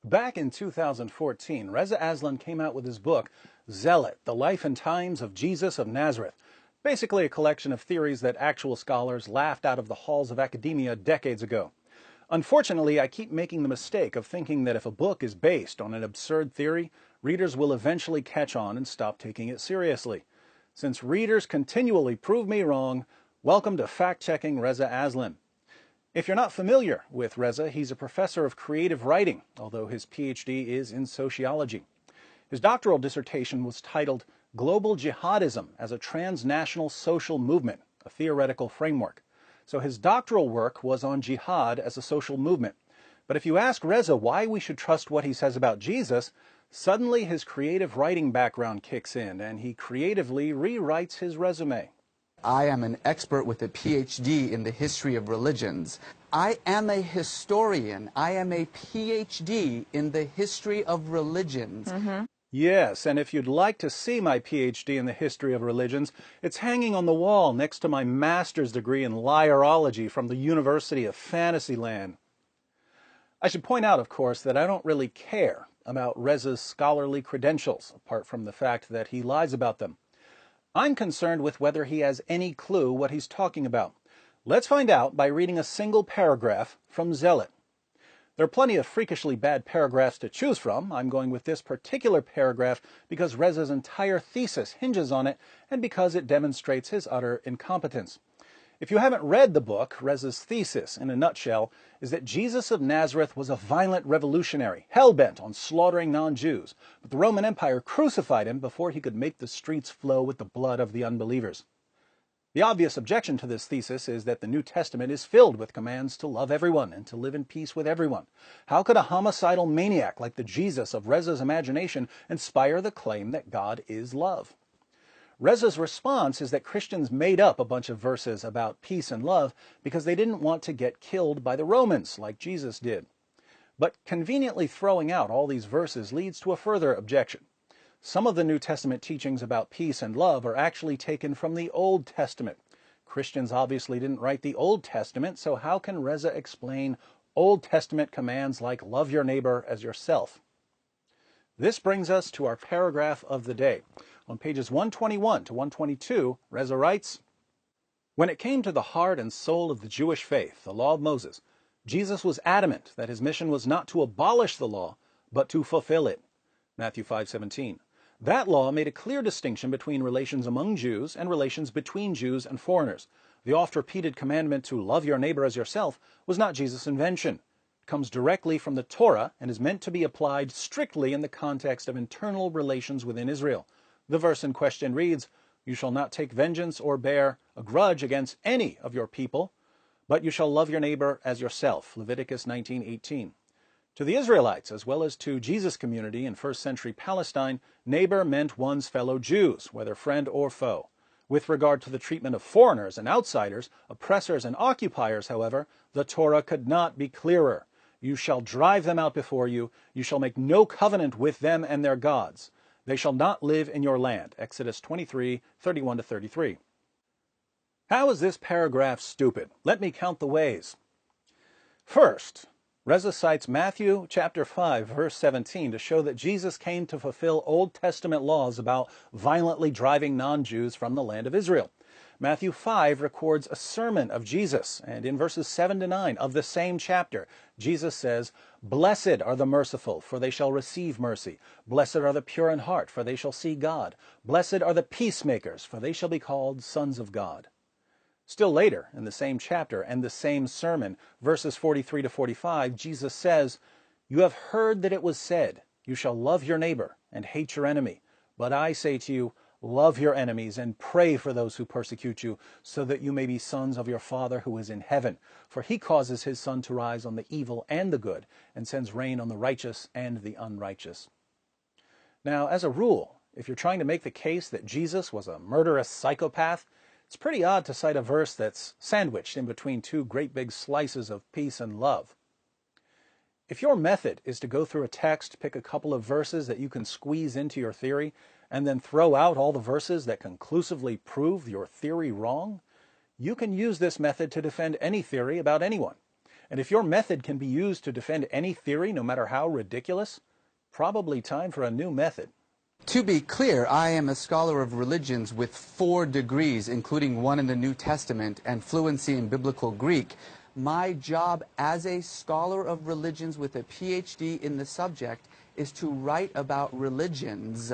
Back in 2014, Reza Aslan came out with his book, Zealot, The Life and Times of Jesus of Nazareth, basically a collection of theories that actual scholars laughed out of the halls of academia decades ago. Unfortunately, I keep making the mistake of thinking that if a book is based on an absurd theory, readers will eventually catch on and stop taking it seriously. Since readers continually prove me wrong, welcome to fact-checking Reza Aslan. If you're not familiar with Reza, he's a professor of creative writing, although his PhD is in sociology. His doctoral dissertation was titled Global Jihadism as a Transnational Social Movement, a Theoretical Framework. So his doctoral work was on jihad as a social movement. But if you ask Reza why we should trust what he says about Jesus, suddenly his creative writing background kicks in and he creatively rewrites his resume. I am an expert with a PhD in the history of religions. I am a historian. I am a PhD in the history of religions. Yes, and if you'd like to see my PhD in the history of religions, it's hanging on the wall next to my master's degree in liarology from the University of Fantasyland. I should point out, of course, that I don't really care about Reza's scholarly credentials, apart from the fact that he lies about them. I'm concerned with whether he has any clue what he's talking about. Let's find out by reading a single paragraph from Zealot. There are plenty of freakishly bad paragraphs to choose from. I'm going with this particular paragraph because Reza's entire thesis hinges on it and because it demonstrates his utter incompetence. If you haven't read the book, Reza's thesis, in a nutshell, is that Jesus of Nazareth was a violent revolutionary, hell-bent on slaughtering non-Jews, but the Roman Empire crucified him before he could make the streets flow with the blood of the unbelievers. The obvious objection to this thesis is that the New Testament is filled with commands to love everyone and to live in peace with everyone. How could a homicidal maniac like the Jesus of Reza's imagination inspire the claim that God is love? Reza's response is that Christians made up a bunch of verses about peace and love because they didn't want to get killed by the Romans like Jesus did. But conveniently throwing out all these verses leads to a further objection. Some of the New Testament teachings about peace and love are actually taken from the Old Testament. Christians obviously didn't write the Old Testament, so how can Reza explain Old Testament commands like love your neighbor as yourself? This brings us to our paragraph of the day. On pages 121 to 122, Reza writes, "When it came to the heart and soul of the Jewish faith, the law of Moses, Jesus was adamant that his mission was not to abolish the law, but to fulfill it." Matthew 5:17. That law made a clear distinction between relations among Jews and relations between Jews and foreigners. The oft-repeated commandment to love your neighbor as yourself was not Jesus' invention. It comes directly from the Torah and is meant to be applied strictly in the context of internal relations within Israel. The verse in question reads, "You shall not take vengeance or bear a grudge against any of your people, but you shall love your neighbor as yourself." Leviticus 19:18. To the Israelites, as well as to Jesus' community in first-century Palestine, neighbor meant one's fellow Jews, whether friend or foe. With regard to the treatment of foreigners and outsiders, oppressors and occupiers, however, the Torah could not be clearer. "You shall drive them out before you. You shall make no covenant with them and their gods. They shall not live in your land." Exodus 23:31-33. How is this paragraph stupid? Let me count the ways. First, Reza cites Matthew chapter 5, verse 17 to show that Jesus came to fulfill Old Testament laws about violently driving non-Jews from the land of Israel. Matthew 5 records a sermon of Jesus, and in verses 7 to 9 of the same chapter, Jesus says, "Blessed are the merciful, for they shall receive mercy. Blessed are the pure in heart, for they shall see God. Blessed are the peacemakers, for they shall be called sons of God." Still later, in the same chapter and the same sermon, verses 43 to 45, Jesus says, "You have heard that it was said, 'You shall love your neighbor and hate your enemy.' But I say to you, love your enemies and pray for those who persecute you, so that you may be sons of your Father who is in heaven. For he causes his sun to rise on the evil and the good, and sends rain on the righteous and the unrighteous." Now, as a rule, if you're trying to make the case that Jesus was a murderous psychopath, it's pretty odd to cite a verse that's sandwiched in between two great big slices of peace and love. If your method is to go through a text, pick a couple of verses that you can squeeze into your theory, and then throw out all the verses that conclusively prove your theory wrong, you can use this method to defend any theory about anyone. And if your method can be used to defend any theory, no matter how ridiculous, probably time for a new method. To be clear, I am a scholar of religions with 4 degrees, including one in the New Testament and fluency in Biblical Greek. My job as a scholar of religions with a PhD in the subject is to write about religions.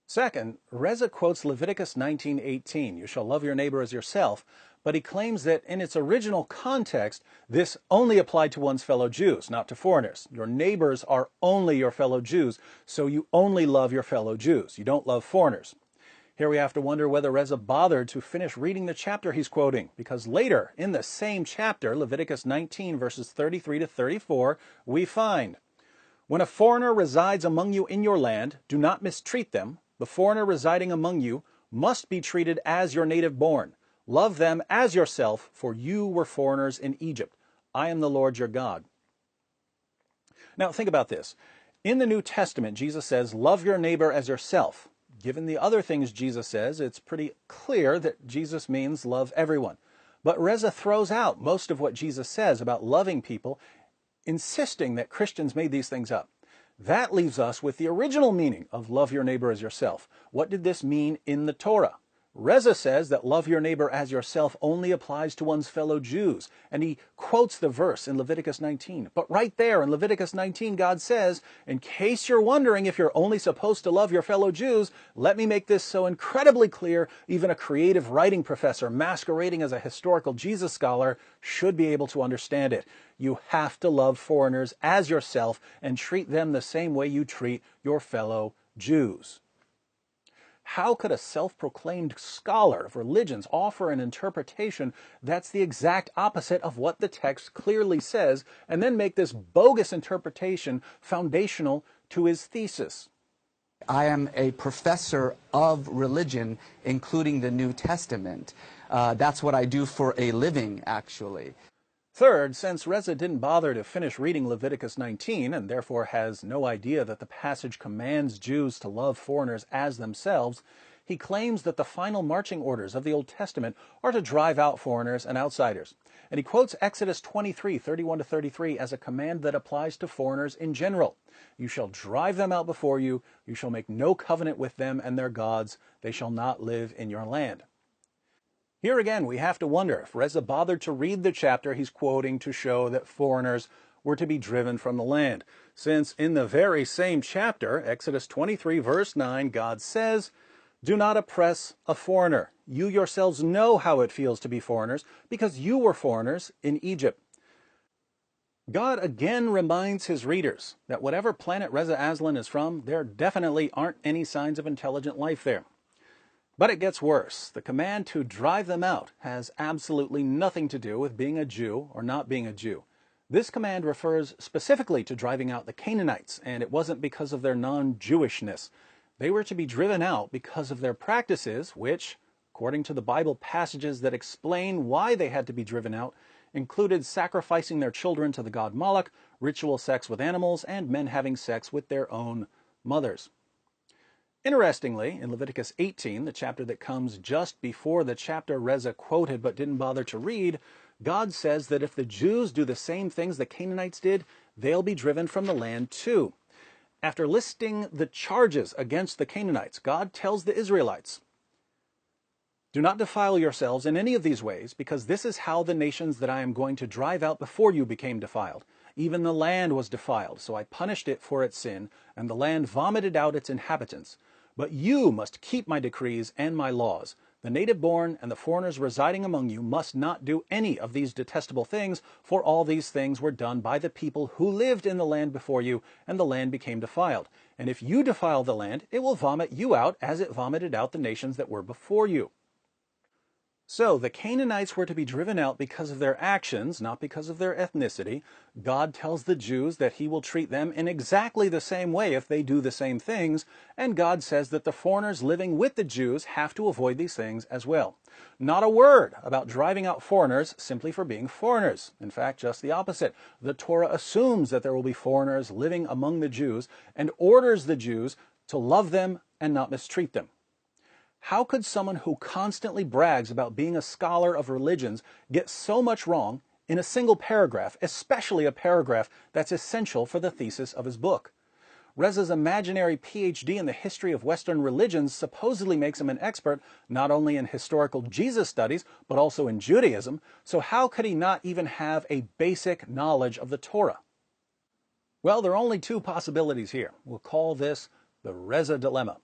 Second, Reza quotes Leviticus 19:18, "You shall love your neighbor as yourself," but he claims that in its original context, this only applied to one's fellow Jews, not to foreigners. Your neighbors are only your fellow Jews, so you only love your fellow Jews. You don't love foreigners. Here we have to wonder whether Reza bothered to finish reading the chapter he's quoting, because later in the same chapter, Leviticus 19, verses 33 to 34, we find, "When a foreigner resides among you in your land, do not mistreat them. The foreigner residing among you must be treated as your native born. Love them as yourself, for you were foreigners in Egypt. I am the Lord your God." Now think about this. In the New Testament, Jesus says, "Love your neighbor as yourself." Given the other things Jesus says, it's pretty clear that Jesus means love everyone. But Reza throws out most of what Jesus says about loving people, insisting that Christians made these things up. That leaves us with the original meaning of love your neighbor as yourself. What did this mean in the Torah? Reza says that love your neighbor as yourself only applies to one's fellow Jews, and he quotes the verse in Leviticus 19. But right there in Leviticus 19, God says, in case you're wondering if you're only supposed to love your fellow Jews, let me make this so incredibly clear, even a creative writing professor masquerading as a historical Jesus scholar should be able to understand it. You have to love foreigners as yourself and treat them the same way you treat your fellow Jews. How could a self-proclaimed scholar of religions offer an interpretation that's the exact opposite of what the text clearly says, and then make this bogus interpretation foundational to his thesis? I am a professor of religion, including the New Testament. That's what I do for a living, actually. Third, since Reza didn't bother to finish reading Leviticus 19 and therefore has no idea that the passage commands Jews to love foreigners as themselves, he claims that the final marching orders of the Old Testament are to drive out foreigners and outsiders. And he quotes Exodus 23:31 to 33 as a command that applies to foreigners in general. "You shall drive them out before you. You shall make no covenant with them and their gods. They shall not live in your land." Here again, we have to wonder if Reza bothered to read the chapter he's quoting to show that foreigners were to be driven from the land, since in the very same chapter, Exodus 23, verse 9, God says, "Do not oppress a foreigner. You yourselves know how it feels to be foreigners, because you were foreigners in Egypt." God again reminds his readers that whatever planet Reza Aslan is from, there definitely aren't any signs of intelligent life there. But it gets worse. The command to drive them out has absolutely nothing to do with being a Jew or not being a Jew. This command refers specifically to driving out the Canaanites, and it wasn't because of their non-Jewishness. They were to be driven out because of their practices, which, according to the Bible passages that explain why they had to be driven out, included sacrificing their children to the god Moloch, ritual sex with animals, and men having sex with their own mothers. Interestingly, in Leviticus 18, the chapter that comes just before the chapter Reza quoted but didn't bother to read, God says that if the Jews do the same things the Canaanites did, they'll be driven from the land too. After listing the charges against the Canaanites, God tells the Israelites, "Do not defile yourselves in any of these ways, because this is how the nations that I am going to drive out before you became defiled. Even the land was defiled, so I punished it for its sin, and the land vomited out its inhabitants. But you must keep my decrees and my laws. The native-born and the foreigners residing among you must not do any of these detestable things, for all these things were done by the people who lived in the land before you, and the land became defiled. And if you defile the land, it will vomit you out as it vomited out the nations that were before you." So the Canaanites were to be driven out because of their actions, not because of their ethnicity. God tells the Jews that he will treat them in exactly the same way if they do the same things, and God says that the foreigners living with the Jews have to avoid these things as well. Not a word about driving out foreigners simply for being foreigners. In fact, just the opposite. The Torah assumes that there will be foreigners living among the Jews and orders the Jews to love them and not mistreat them. How could someone who constantly brags about being a scholar of religions get so much wrong in a single paragraph, especially a paragraph that's essential for the thesis of his book. Reza's imaginary PhD in the history of Western religions supposedly makes him an expert not only in historical Jesus studies, but also in Judaism, so how could he not even have a basic knowledge of the Torah? Well, there are only two possibilities here. We'll call this the Reza dilemma.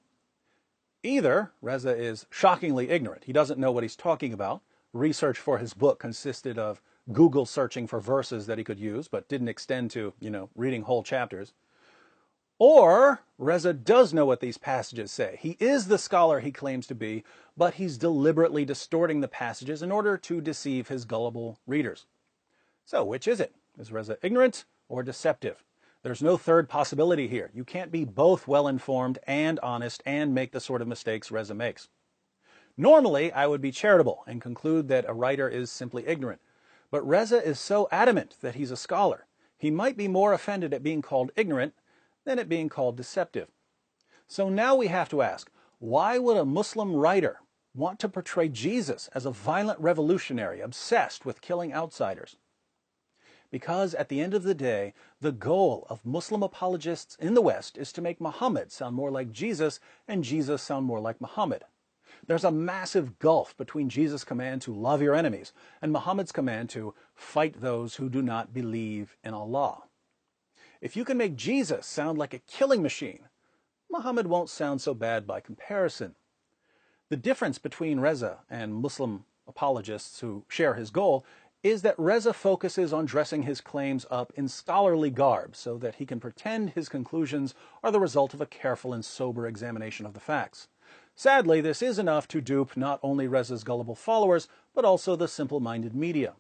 Either Reza is shockingly ignorant. He doesn't know what he's talking about. Research for his book consisted of Google searching for verses that he could use, but didn't extend to, reading whole chapters. Or Reza does know what these passages say. He is the scholar he claims to be, but he's deliberately distorting the passages in order to deceive his gullible readers. So which is it? Is Reza ignorant or deceptive? There's no third possibility here. You can't be both well-informed and honest and make the sort of mistakes Reza makes. Normally, I would be charitable and conclude that a writer is simply ignorant. But Reza is so adamant that he's a scholar. He might be more offended at being called ignorant than it being called deceptive. So now we have to ask, why would a Muslim writer want to portray Jesus as a violent revolutionary obsessed with killing outsiders? Because at the end of the day, the goal of Muslim apologists in the West is to make Muhammad sound more like Jesus and Jesus sound more like Muhammad. There's a massive gulf between Jesus' command to love your enemies and Muhammad's command to fight those who do not believe in Allah. If you can make Jesus sound like a killing machine, Muhammad won't sound so bad by comparison. The difference between Reza and Muslim apologists who share his goal is that Reza focuses on dressing his claims up in scholarly garb so that he can pretend his conclusions are the result of a careful and sober examination of the facts. Sadly, this is enough to dupe not only Reza's gullible followers, but also the simple-minded media.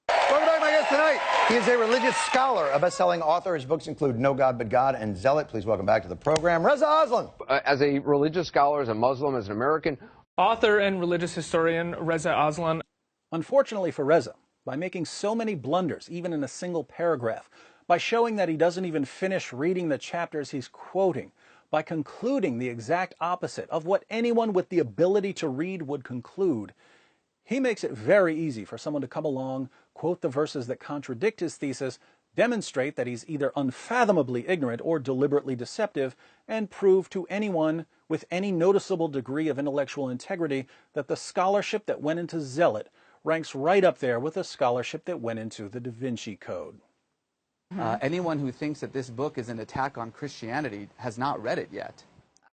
Welcome back, my guest tonight. He is a religious scholar, a best-selling author. His books include No God But God and Zealot. Please welcome back to the program, Reza Aslan. As a religious scholar, as a Muslim, as an American. Author and religious historian Reza Aslan. Unfortunately for Reza, by making so many blunders, even in a single paragraph, by showing that he doesn't even finish reading the chapters he's quoting, by concluding the exact opposite of what anyone with the ability to read would conclude, he makes it very easy for someone to come along, quote the verses that contradict his thesis, demonstrate that he's either unfathomably ignorant or deliberately deceptive, and prove to anyone with any noticeable degree of intellectual integrity that the scholarship that went into Zealot ranks right up there with the scholarship that went into the Da Vinci Code. Anyone who thinks that this book is an attack on Christianity has not read it yet.